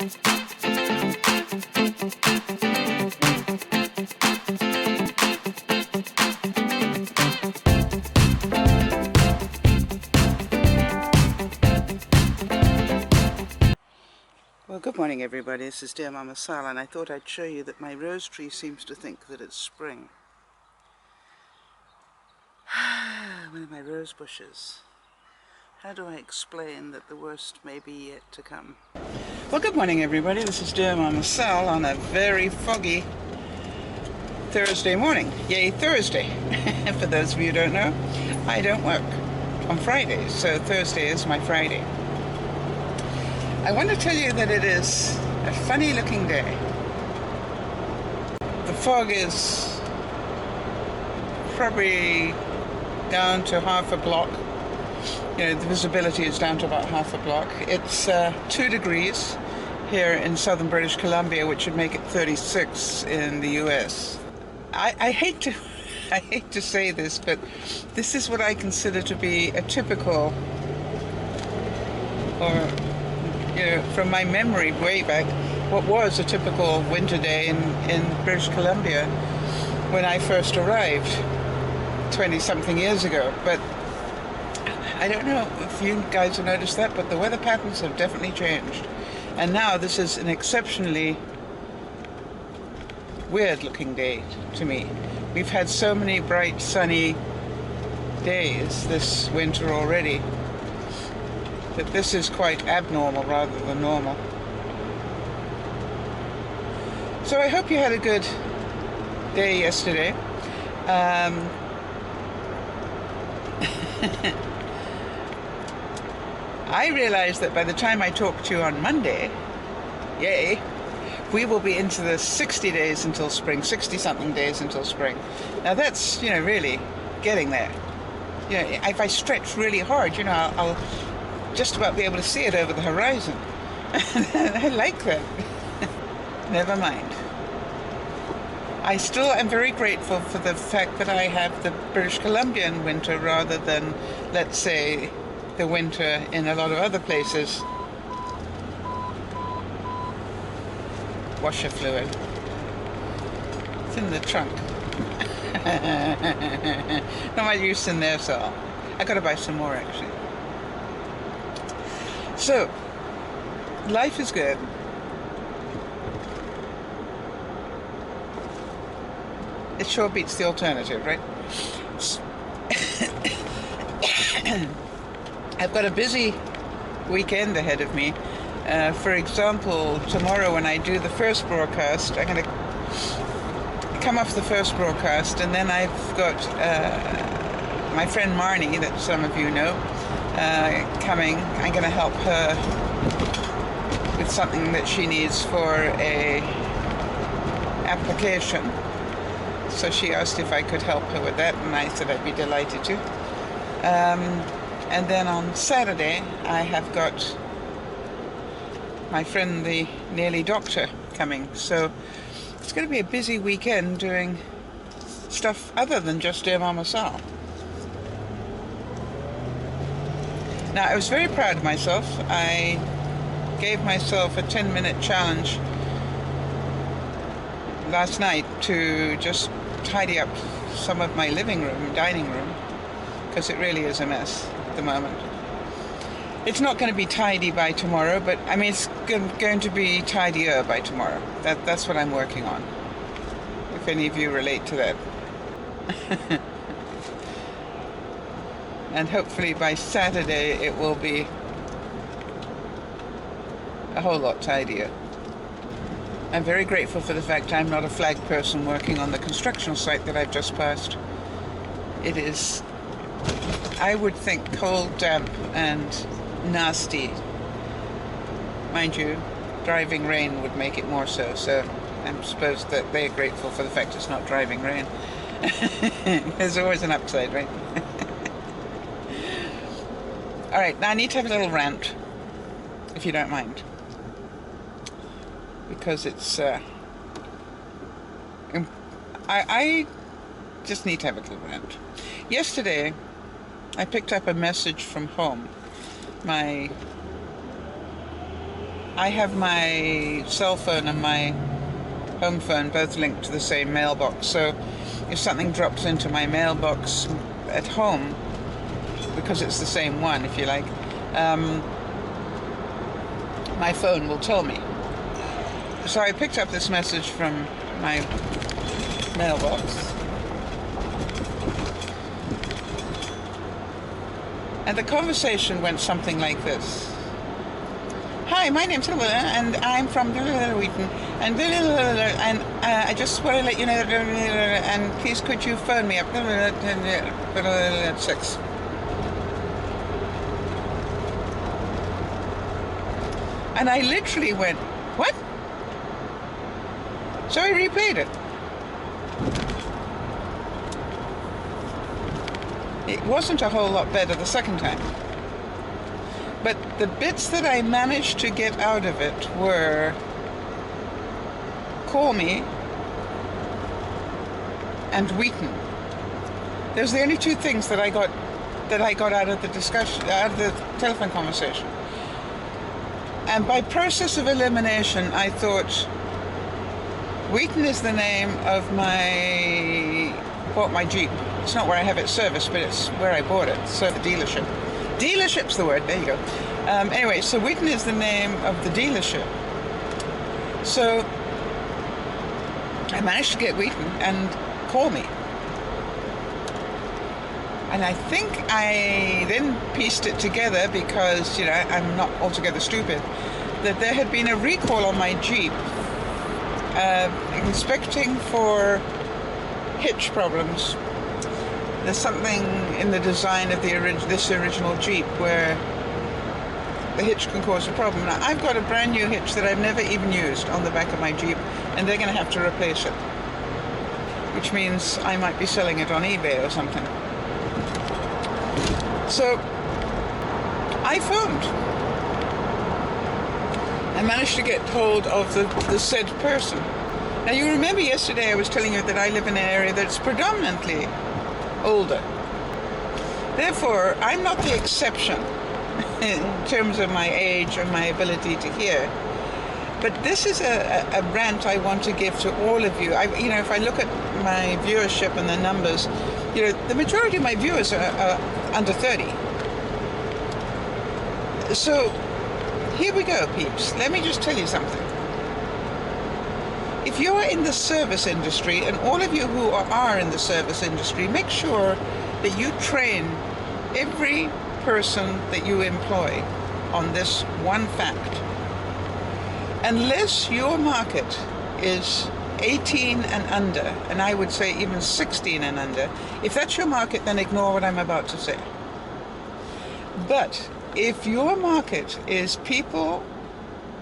Well, good morning everybody, this is DearMamaSal, and I thought I'd show you that my rose tree seems to think that it's spring. One of my rose bushes. How do I explain that the worst may be yet to come? Well, good morning everybody, this is DearMamaSal on a very foggy Thursday morning. Yay, Thursday! For those of you who don't know, I don't work on Fridays, so Thursday is my Friday. I want to tell you that it is a funny looking day. The fog is probably down to half a block. You know, the visibility is down to about half a block. It's 2 degrees here in southern British Columbia, which would make it 36 in the US. I hate to say this, but this is what I consider to be a typical, or from my memory way back, what was a typical winter day in British Columbia when I first arrived 20-something years ago. But I don't know if you guys have noticed that, but the weather patterns have definitely changed. And now this is an exceptionally weird looking day to me. We've had so many bright sunny days this winter already that this is quite abnormal rather than normal. So I hope you had a good day yesterday. I realize that by the time I talk to you on Monday, yay, we will be into the 60 days until spring, 60-something days until spring. Now that's, really getting there. If I stretch really hard, I'll just about be able to see it over the horizon. I like that. Never mind. I still am very grateful for the fact that I have the British Columbian winter rather than, let's say, the winter in a lot of other places. Washer fluid. It's in the trunk. Not much use in there, so I gotta buy some more actually. So, life is good. It sure beats the alternative, right? I've got a busy weekend ahead of me. For example, tomorrow when I do the first broadcast, I'm going to come off the first broadcast, and then I've got my friend Marnie, that some of you know, coming. I'm going to help her with something that she needs for a application. So she asked if I could help her with that, and I said I'd be delighted to. And then on Saturday, I have got my friend, the Nearly Doctor, coming. So it's going to be a busy weekend doing stuff other than just DearMamaSal. Now, I was very proud of myself. I gave myself a 10-minute challenge last night to just tidy up some of my living room, dining room, because it really is a mess at the moment. It's not going to be tidy by tomorrow, but I mean it's going to be tidier by tomorrow. That's what I'm working on, if any of you relate to that. And hopefully by Saturday it will be a whole lot tidier. I'm very grateful for the fact I'm not a flag person working on the construction site that I've just passed. It is, I would think, cold, damp and nasty. Mind you, driving rain would make it more so, so I suppose that they're grateful for the fact it's not driving rain. There's always an upside, right? Alright, now I need to have a little rant, if you don't mind. Because it's, I just need to have a little rant. Yesterday, I picked up a message from home. My I have my cell phone and my home phone both linked to the same mailbox, so if something drops into my mailbox at home, because it's the same one, if you like, my phone will tell me. So I picked up this message from my mailbox, and the conversation went something like this. Hi, my name's Hilda, and I'm from Wheaton, and I just want to let you know, and please could you phone me up at 6. And I literally went, what? So I replayed it. It wasn't a whole lot better the second time. But the bits that I managed to get out of it were, call me and Wheaton. Those are the only two things that I got out of the discussion, out of the telephone conversation. And by process of elimination, I thought, Wheaton is the name of my Jeep. It's not where I have it serviced, but it's where I bought it, so the dealership. Dealership's the word, there you go. Anyway, so Wheaton is the name of the dealership. So I managed to get Wheaton and call me. And I think I then pieced it together because, I'm not altogether stupid, that there had been a recall on my Jeep, inspecting for hitch problems. There's something in the design of this original Jeep where the hitch can cause a problem. Now, I've got a brand new hitch that I've never even used on the back of my Jeep, and they're going to have to replace it, which means I might be selling it on eBay or something. So I phoned. I managed to get hold of the said person. Now, you remember yesterday I was telling you that I live in an area that's predominantly older. Therefore, I'm not the exception in terms of my age and my ability to hear. But this is a rant I want to give to all of you. If I look at my viewership and the numbers, the majority of my viewers are under 30. So here we go, peeps. Let me just tell you something. If you're in the service industry, and all of you who are in the service industry, make sure that you train every person that you employ on this one fact. Unless your market is 18 and under, and I would say even 16 and under, if that's your market, then ignore what I'm about to say. But if your market is people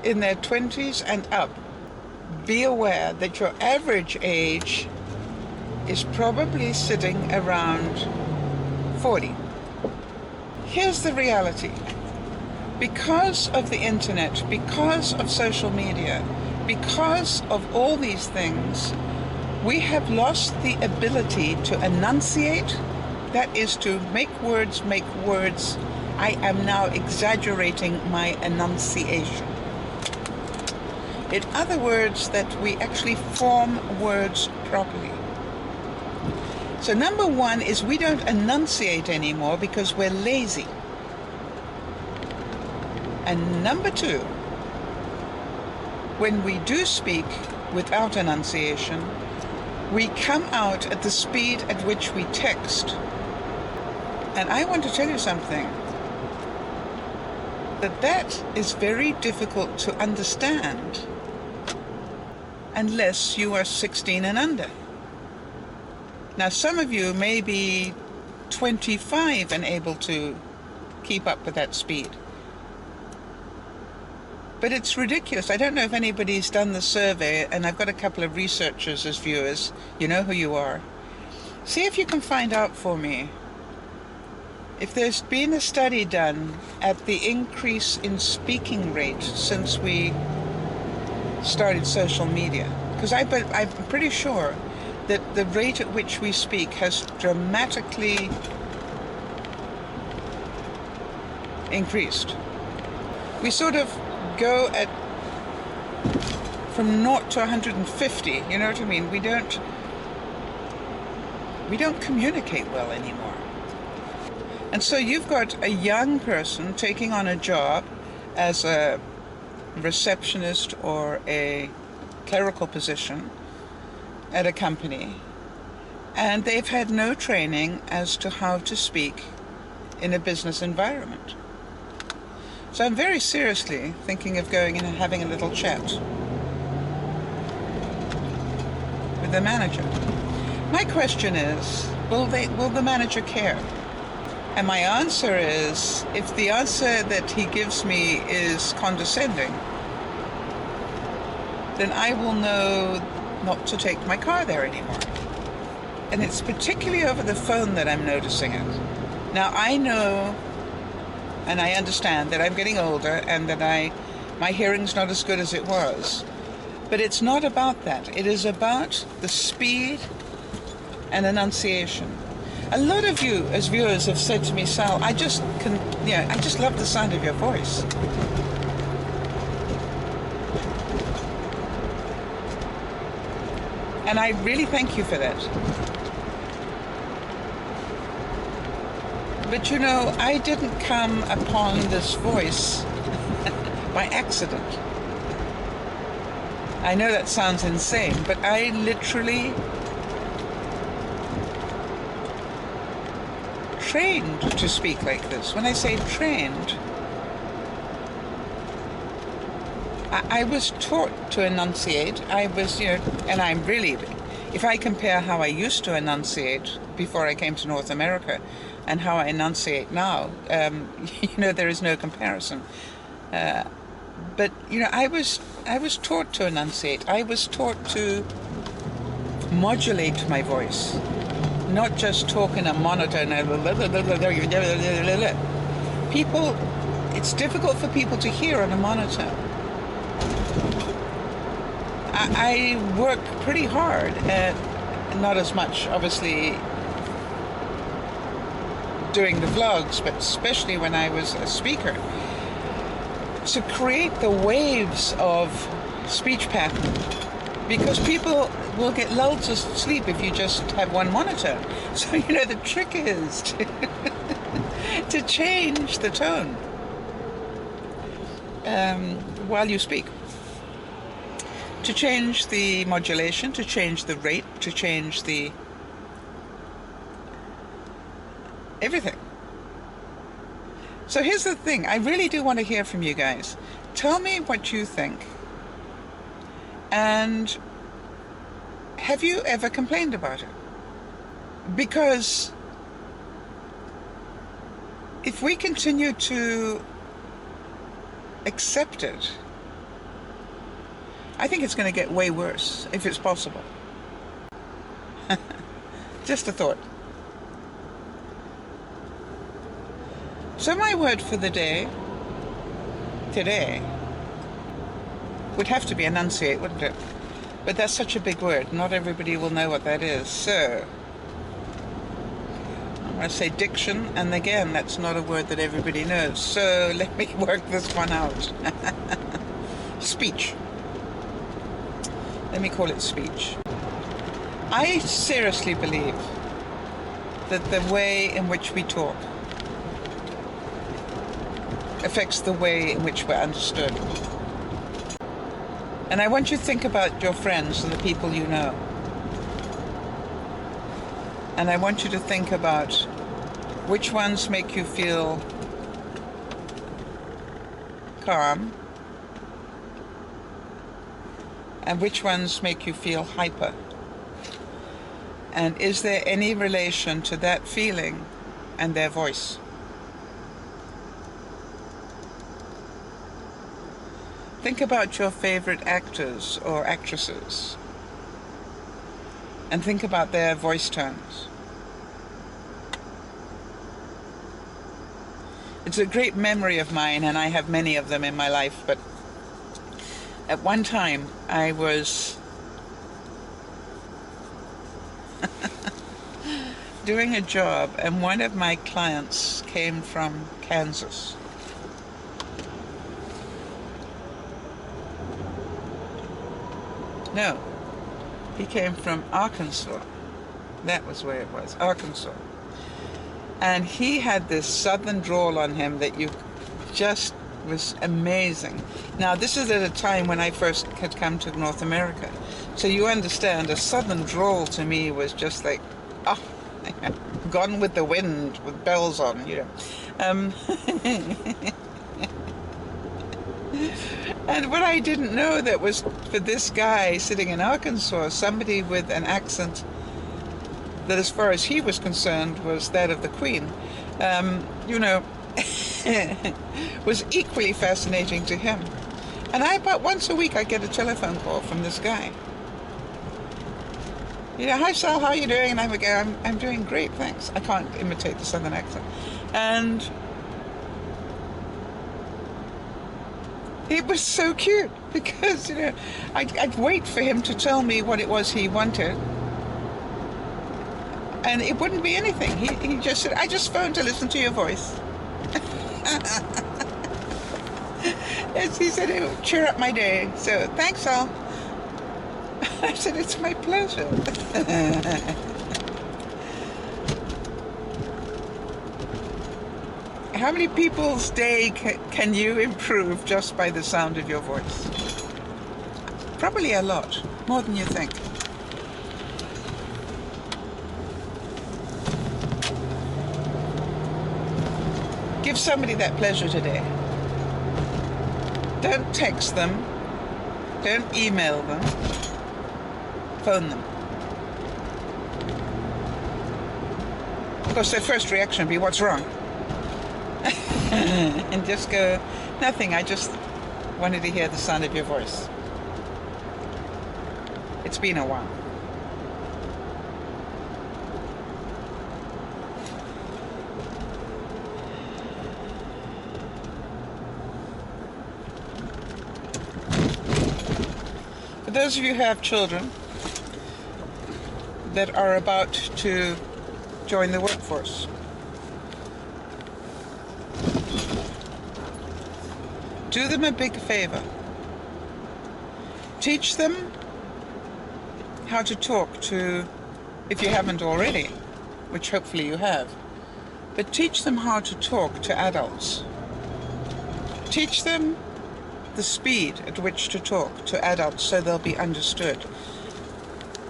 in their 20s and up, be aware that your average age is probably sitting around 40. Here's the reality. Because of the internet, because of social media, because of all these things, we have lost the ability to enunciate. That is to make words make words. I am now exaggerating my enunciation. In other words, that we actually form words properly. So number one is we don't enunciate anymore because we're lazy. And number two, when we do speak without enunciation, we come out at the speed at which we text. And I want to tell you something, that is very difficult to understand unless you are 16 and under. Now, some of you may be 25 and able to keep up with that speed. But it's ridiculous. I don't know if anybody's done the survey, and I've got a couple of researchers as viewers. You know who you are. See if you can find out for me if there's been a study done at the increase in speaking rate since we started social media. Because I'm pretty sure that the rate at which we speak has dramatically increased. We sort of go at from 0 to 150, you know what I mean? We don't communicate well anymore. And so you've got a young person taking on a job as a receptionist or a clerical position at a company, and they've had no training as to how to speak in a business environment. So I'm very seriously thinking of going in and having a little chat with the manager. My question is, will the manager care? And my answer is, if the answer that he gives me is condescending, then I will know not to take my car there anymore. And it's particularly over the phone that I'm noticing it. Now I know and I understand that I'm getting older and that my hearing's not as good as it was. But it's not about that. It is about the speed and enunciation. A lot of you as viewers have said to me, Sal, I just love the sound of your voice. And I really thank you for that. But you know, I didn't come upon this voice by accident. I know that sounds insane, but I literally trained to speak like this. When I say trained, I was taught to enunciate. I was, and I'm really, if I compare how I used to enunciate before I came to North America and how I enunciate now, there is no comparison. But I was taught to enunciate. I was taught to modulate my voice, not just talk in a monotone. People, it's difficult for people to hear on a monotone. I work pretty hard at, not as much, obviously, doing the vlogs, but especially when I was a speaker, to create the waves of speech pattern, because people will get lulled to sleep if you just have one monotone. So, the trick is to change the tone while you speak. To change the modulation, to change the rate, to change the everything. So here's the thing, I really do want to hear from you guys. Tell me what you think. And have you ever complained about it? Because if we continue to accept it, I think it's going to get way worse, if it's possible. Just a thought. So my word for the day, today, would have to be enunciate, wouldn't it? But that's such a big word. Not everybody will know what that is. So, I'm going to say diction, and again, that's not a word that everybody knows. So let me work this one out. Speech. Let me call it speech. I seriously believe that the way in which we talk affects the way in which we're understood. And I want you to think about your friends and the people you know. And I want you to think about which ones make you feel calm and which ones make you feel hyper. And is there any relation to that feeling and their voice? Think about your favorite actors or actresses and think about their voice tones. It's a great memory of mine, and I have many of them in my life, but at one time I was doing a job and one of my clients came from Kansas. No, he came from Arkansas. That was where it was, Arkansas. And he had this southern drawl on him that you just was amazing. Now, this is at a time when I first had come to North America. So you understand, a southern drawl to me was just like, oh, Gone with the Wind with bells on, you know. And what I didn't know that was for this guy sitting in Arkansas, somebody with an accent that, as far as he was concerned, was that of the Queen, you know, was equally fascinating to him. And about once a week I get a telephone call from this guy. You know, hi Sal, how are you doing? And I'm like, I'm doing great, thanks. I can't imitate the southern accent. And it was so cute because, you know, I'd wait for him to tell me what it was he wanted. And it wouldn't be anything. He just said, I just phoned to listen to your voice. Yes, he said, it would cheer up my day. So, thanks, Sal. I said, it's my pleasure. How many people's day can you improve just by the sound of your voice? Probably a lot, more than you think. Give somebody that pleasure today. Don't text them. Don't email them. Phone them. Of course, their first reaction would be, what's wrong? And just go, nothing, I just wanted to hear the sound of your voice. It's been a while. For those of you who have children that are about to join the workforce, do them a big favor. Teach them how to talk to, if you haven't already, which hopefully you have, but teach them how to talk to adults. Teach them the speed at which to talk to adults so they'll be understood.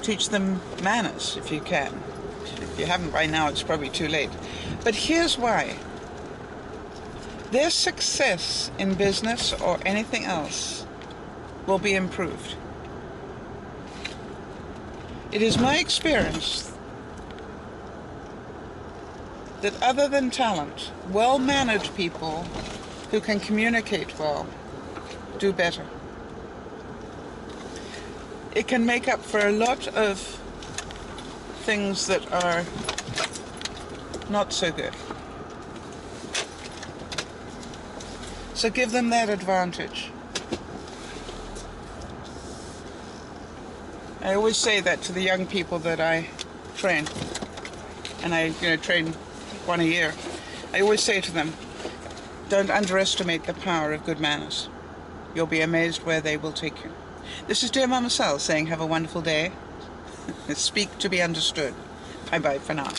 Teach them manners if you can. If you haven't by now, it's probably too late. But here's why. Their success in business or anything else will be improved. It is my experience that other than talent, well-mannered people who can communicate well do better. It can make up for a lot of things that are not so good. So give them that advantage. I always say that to the young people that I train, and I train one a year. I always say to them, don't underestimate the power of good manners. You'll be amazed where they will take you. This is Dear Mama Sal saying have a wonderful day. Speak to be understood. Bye-bye for now.